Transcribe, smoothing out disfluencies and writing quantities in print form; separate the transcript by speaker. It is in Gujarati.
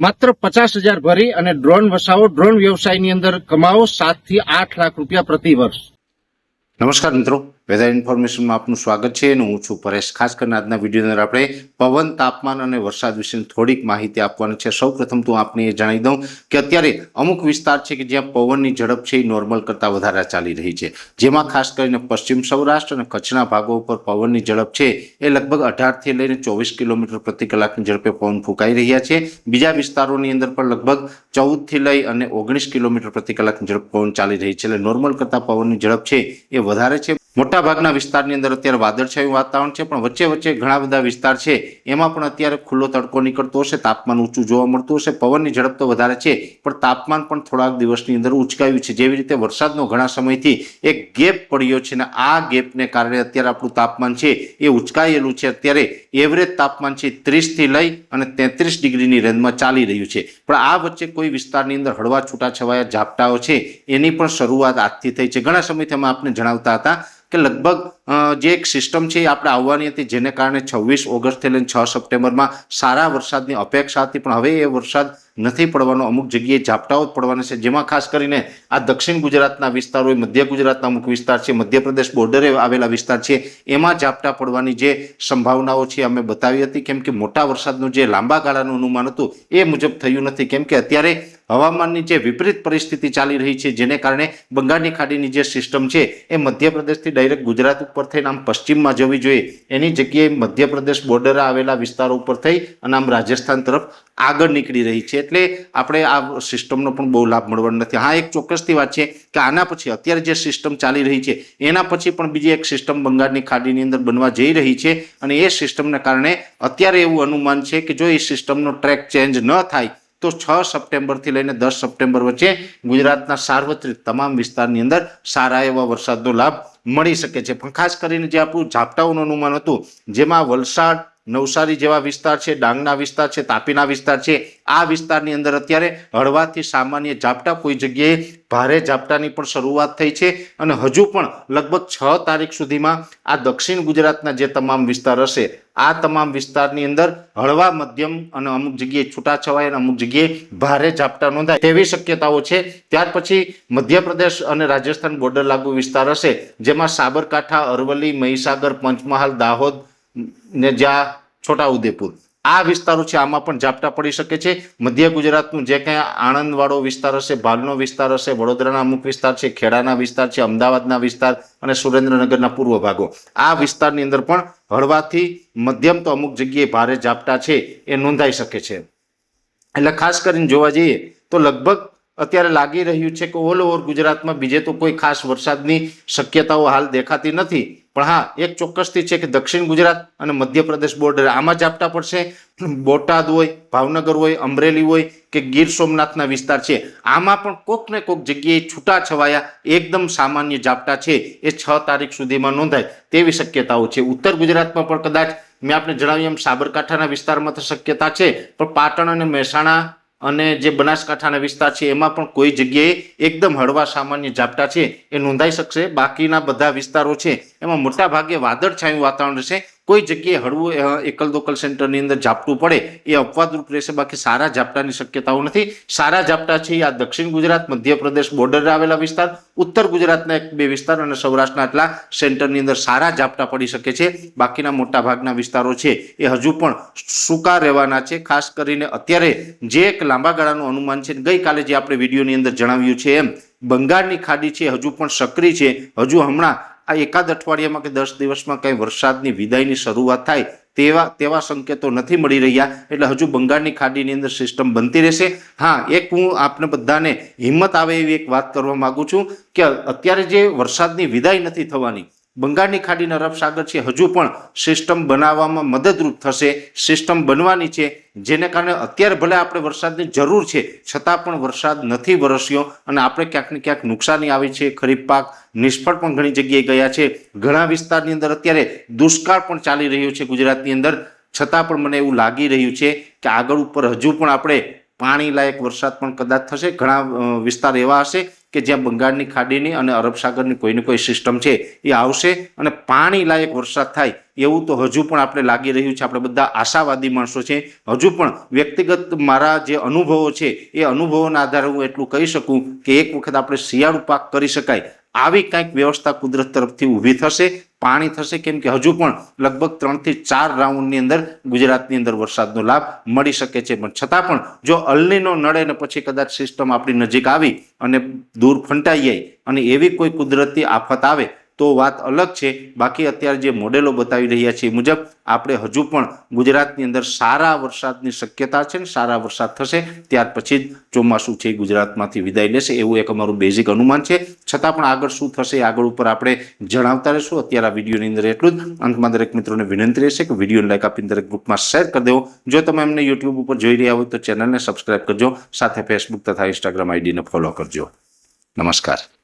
Speaker 1: માત્ર 50,000 ભરી અને ડ્રોન વસાવો, ડ્રોન વ્યવસાયની અંદર કમાવો 7 થી 8 લાખ રૂપિયા પ્રતિ વર્ષ।
Speaker 2: નમસ્કાર મિત્રો, વેધર ઇન્ફોર્મેશનમાં આપનું સ્વાગત છે અને હું છું પરેશ। ખાસ કરીને આજના વિડીયોની અંદર આપણે પવન, તાપમાન અને વરસાદ વિશેની થોડીક માહિતી આપવાની છે। સૌપ્રથમ તો આપને એ જણાવી દઉં કે અત્યારે અમુક વિસ્તાર છે કે જ્યાં પવનની ઝડપ છે એ નોર્મલ કરતાં વધારે ચાલી રહી છે, જેમાં ખાસ કરીને પશ્ચિમ સૌરાષ્ટ્ર અને કચ્છના ભાગો ઉપર પવનની ઝડપ છે એ લગભગ 18 થી લઈને 24 કિલોમીટર પ્રતિ કલાકની ઝડપે પવન ફૂંકાઈ રહ્યા છે। બીજા વિસ્તારોની અંદર પણ લગભગ 14 થી લઈ અને 19 કિલોમીટર પ્રતિ કલાકની ઝડપ પવન ચાલી રહી છે, એટલે નોર્મલ કરતાં પવનની ઝડપ છે એ વધારે છે। મોટાભાગના વિસ્તારની અંદર અત્યારે વાદળછાયું વાતાવરણ છે, પણ વચ્ચે વચ્ચે ઘણા બધા વિસ્તાર છે એમાં પણ અત્યારે ખુલ્લો તડકો નીકળતો હશે, તાપમાન ઊંચું જોવા મળતું હશે। પવનની ઝડપ તો વધારે છે, પણ તાપમાન પણ થોડાક દિવસની અંદર ઉચકાયું છે। જેવી રીતે વરસાદનો ઘણા સમયથી એક ગેપ પડ્યો છે ને આ ગેપને કારણે અત્યારે આપણું તાપમાન છે એ ઉચકાયેલું છે। અત્યારે એવરેજ તાપમાન છે 30 થી લઈ અને 33 ડિગ્રીની રેન્જમાં ચાલી રહ્યું છે, પણ આ વચ્ચે કોઈ વિસ્તારની અંદર હળવા છૂટાછવાયા ઝાપટાઓ છે એની પણ શરૂઆત આજથી થઈ છે। ઘણા સમયથી અમે આપને જણાવતા હતા કે લગભગ જે એક સિસ્ટમ છે એ આપણે આવવાની હતી, જેને કારણે 26 ઓગસ્ટથી લઈને 6 સપ્ટેમ્બરમાં સારા વરસાદની અપેક્ષા હતી, પણ હવે એ વરસાદ નથી પડવાનો। અમુક જગ્યાએ ઝાપટાઓ જ પડવાના છે, જેમાં ખાસ કરીને આ દક્ષિણ ગુજરાતના વિસ્તારો, મધ્ય ગુજરાતના અમુક વિસ્તાર છે, મધ્યપ્રદેશ બોર્ડરે આવેલા વિસ્તાર છે એમાં ઝાપટા પડવાની જે સંભાવનાઓ છે અમે બતાવી હતી। કેમ કે મોટા વરસાદનું જે લાંબા ગાળાનું અનુમાન હતું એ મુજબ થયું નથી, કેમ કે અત્યારે હવામાનની જે વિપરીત પરિસ્થિતિ ચાલી રહી છે, જેને કારણે બંગાળની ખાડીની જે સિસ્ટમ છે એ મધ્યપ્રદેશથી ડાયરેક્ટ ગુજરાત ઉપર થઈને આમ પશ્ચિમમાં જવી જોઈએ, એની જગ્યાએ મધ્યપ્રદેશ બોર્ડરે આવેલા વિસ્તારો ઉપર થઈ અને આમ રાજસ્થાન તરફ આગળ નીકળી રહી છે, એટલે આપણે આ સિસ્ટમનો પણ બહુ લાભ મળવાનો નથી। હા, એક ચોક્કસથી વાત છે કે આના પછી અત્યારે જે સિસ્ટમ ચાલી રહી છે એના પછી પણ બીજી એક સિસ્ટમ બંગાળની ખાડીની અંદર બનવા જઈ રહી છે, અને એ સિસ્ટમને કારણે અત્યારે એવું અનુમાન છે કે જો એ સિસ્ટમનો ટ્રેક ચેન્જ ન થાય તો 6 સપ્ટેમ્બરથી લઈને 10 સપ્ટેમ્બર વચ્ચે ગુજરાતના સાર્વત્રિક તમામ વિસ્તારની અંદર સારા એવા વરસાદનો લાભ મળી શકે છે। પણ ખાસ કરીને જે આપણું ઝાપટાઓનું અનુમાન હતું, જેમાં વલસાડ, નવસારી જેવા વિસ્તાર છે, ડાંગના વિસ્તાર છે, તાપીના વિસ્તાર છે, આ વિસ્તારની અંદર અત્યારે હળવાથી સામાન્ય ઝાપટા, કોઈ જગ્યાએ ભારે ઝાપટાની પણ શરૂઆત થઈ છે, અને હજુ પણ લગભગ 6 તારીખ સુધીમાં આ દક્ષિણ ગુજરાતના જે તમામ વિસ્તાર હશે આ તમામ વિસ્તારની અંદર હળવા, મધ્યમ અને અમુક જગ્યાએ છૂટાછવાયા અને અમુક જગ્યાએ ભારે ઝાપટા નોંધાય તેવી શક્યતાઓ છે। ત્યાર પછી મધ્યપ્રદેશ અને રાજસ્થાન બોર્ડર લાગુ વિસ્તાર હશે, જેમાં સાબરકાંઠા, અરવલ્લી, મહીસાગર, પંચમહાલ, દાહોદ ને જ્યાં છોટાઉદેપુર આ વિસ્તારો છે આમાં પણ ઝાપટા પડી શકે છે। મધ્ય ગુજરાતનું જે કંઈ આણંદવાળો વિસ્તાર હશે, ભાલનો વિસ્તાર હશે, વડોદરાના અમુક વિસ્તાર છે, ખેડાના વિસ્તાર છે, અમદાવાદના વિસ્તાર અને સુરેન્દ્રનગરના પૂર્વ ભાગો, આ વિસ્તારની અંદર પણ હળવાથી મધ્યમ તો અમુક જગ્યાએ ભારે ઝાપટા છે એ નોંધાઈ શકે છે। એટલે ખાસ કરીને જોવા જઈએ તો લગભગ અત્યારે લાગી રહ્યું છે કે ઓલ ઓવર ગુજરાતમાં બીજે તો કોઈ ખાસ વરસાદની શક્યતાઓ હાલ દેખાતી નથી, પણ હા, એક ચોક્કસથી છે કે દક્ષિણ ગુજરાત અને મધ્યપ્રદેશ બોર્ડર આમાં ઝાપટા પડશે। બોટાદ હોય, ભાવનગર હોય, અમરેલી હોય કે ગીર સોમનાથના વિસ્તાર છે આમાં પણ કોક ને કોક જગ્યાએ છૂટાછવાયા એકદમ સામાન્ય ઝાપટા છે એ 6 તારીખ સુધીમાં નોંધાય તેવી શક્યતાઓ છે। ઉત્તર ગુજરાતમાં પણ કદાચ મેં આપને જણાવ્યું એમ સાબરકાંઠાના વિસ્તારમાં તો શક્યતા છે, પણ પાટણ અને મહેસાણા અને જે બનાસકાંઠાના વિસ્તાર છે એમાં પણ કોઈ જગ્યાએ એકદમ હળવા સામાન્ય ઝાપટા છે એ નોંધાઈ શકશે। બાકીના બધા વિસ્તારો છે એમાં મોટા ભાગે વાદળછાયું વાતાવરણ રહેશે, કોઈ જગ્યાએ હળવું એકલ દોકલ સેન્ટરની અંદર ઝાપટું પડે એ અપવાદરૂપ રહેશે, બાકી સારા ઝાપટાની શક્યતાઓ નથી। સારા ઝાપટા છે આ દક્ષિણ ગુજરાત, મધ્યપ્રદેશ બોર્ડરે આવેલા વિસ્તાર, ઉત્તર ગુજરાતના 1-2 વિસ્તાર અને સૌરાષ્ટ્રના આટલા સેન્ટરની અંદર સારા ઝાપટા પડી શકે છે। બાકીના મોટા ભાગના વિસ્તારો છે એ હજુ પણ સૂકા રહેવાના છે। ખાસ કરીને અત્યારે જે એક લાંબા ગાળાનું અનુમાન છે, ગઈકાલે જે આપણે વિડીયોની અંદર જણાવ્યું છે એમ બંગાળની ખાડી છે હજુ પણ સક્રિય છે, હજુ હમણાં આ એકાદ અઠવાડિયામાં કે 10 દિવસમાં કંઈ વરસાદની વિદાયની શરૂઆત થાય તેવા સંકેતો નથી મળી રહ્યા, એટલે હજુ બંગાળની ખાડીની અંદર સિસ્ટમ બનતી રહેશે। હા, એક હું આપને બધાને હિંમત આવે એવી એક વાત કરવા માંગુ છું કે અત્યારે જે વરસાદની વિદાય નથી થવાની, બંગાળની ખાડીના અરબ સાગર છે હજુ પણ સિસ્ટમ બનાવવામાં મદદરૂપ થશે, સિસ્ટમ બનવાની છે, જેને કારણે અત્યારે ભલે આપણે વરસાદની જરૂર છે છતાં પણ વરસાદ નથી વરસ્યો અને આપણે ક્યાંક ને ક્યાંક નુકસાની આવી છે। ખરીફ પાક નિષ્ફળ પણ ઘણી જગ્યાએ ગયા છે, ઘણા વિસ્તારની અંદર અત્યારે દુષ્કાળ પણ ચાલી રહ્યો છે ગુજરાતની અંદર, છતાં પણ મને એવું લાગી રહ્યું છે કે આગળ ઉપર હજુ પણ આપણે પાણી લાયક વરસાદ પણ કદાચ થશે। ઘણા વિસ્તાર એવા હશે કે જ્યાં બંગાળની ખાડીની અને અરબ સાગરની કોઈને કોઈ સિસ્ટમ છે એ આવશે અને પાણી લાયક વરસાદ થાય એવું તો હજુ પણ આપણે લાગી રહ્યું છે. આપણે બધા આશાવાદી માણસો છે. હજુ પણ વ્યક્તિગત મારા જે અનુભવો છે એ અનુભવોના આધારે હું એટલું કહી શકું કે એક વખત આપણે શિયાળુ પાક કરી શકાય આવી કંઈક વ્યવસ્થા કુદરત તરફથી ઊભી થશે, પાણી થશે. કેમ કે હજુ પણ લગભગ 3 થી 4 રાઉન્ડની અંદર ગુજરાતની અંદર વરસાદનો લાભ મળી શકે છે. પણ છતાં પણ જો અલ્નીનો નડે ને પછી કદાચ સિસ્ટમ આપણી નજીક આવી અને દૂર ફંટાઈ જાય અને એવી કોઈ કુદરતી આફત આવે તો વાત અલગ છે. બાકી અત્યારે જે મોડેલો બતાવી રહ્યા છે એ મુજબ આપણે હજુ પણ ગુજરાતની અંદર સારા વરસાદની શક્યતા છે ને સારા વરસાદ થશે. ત્યાર પછી જ ચોમાસું છે ગુજરાતમાંથી વિદાય લેશે એવું એક અમારું બેઝિક અનુમાન છે. છતાં પણ આગળ શું થશે આગળ ઉપર આપણે જણાવતા રહીશું. અત્યારે આ વિડીયોની અંદર એટલું જ. અંતમાં દરેક મિત્રોને વિનંતી રહેશે કે વિડીયોને લાઈક આપીને દરેક ગ્રુપમાં શેર કરી દેવો. જો તમે અમને યુટ્યુબ ઉપર જોઈ રહ્યા હોય તો ચેનલને સબસ્ક્રાઇબ કરજો, સાથે ફેસબુક તથા ઇન્સ્ટાગ્રામ આઈડીને ફોલો કરજો. નમસ્કાર.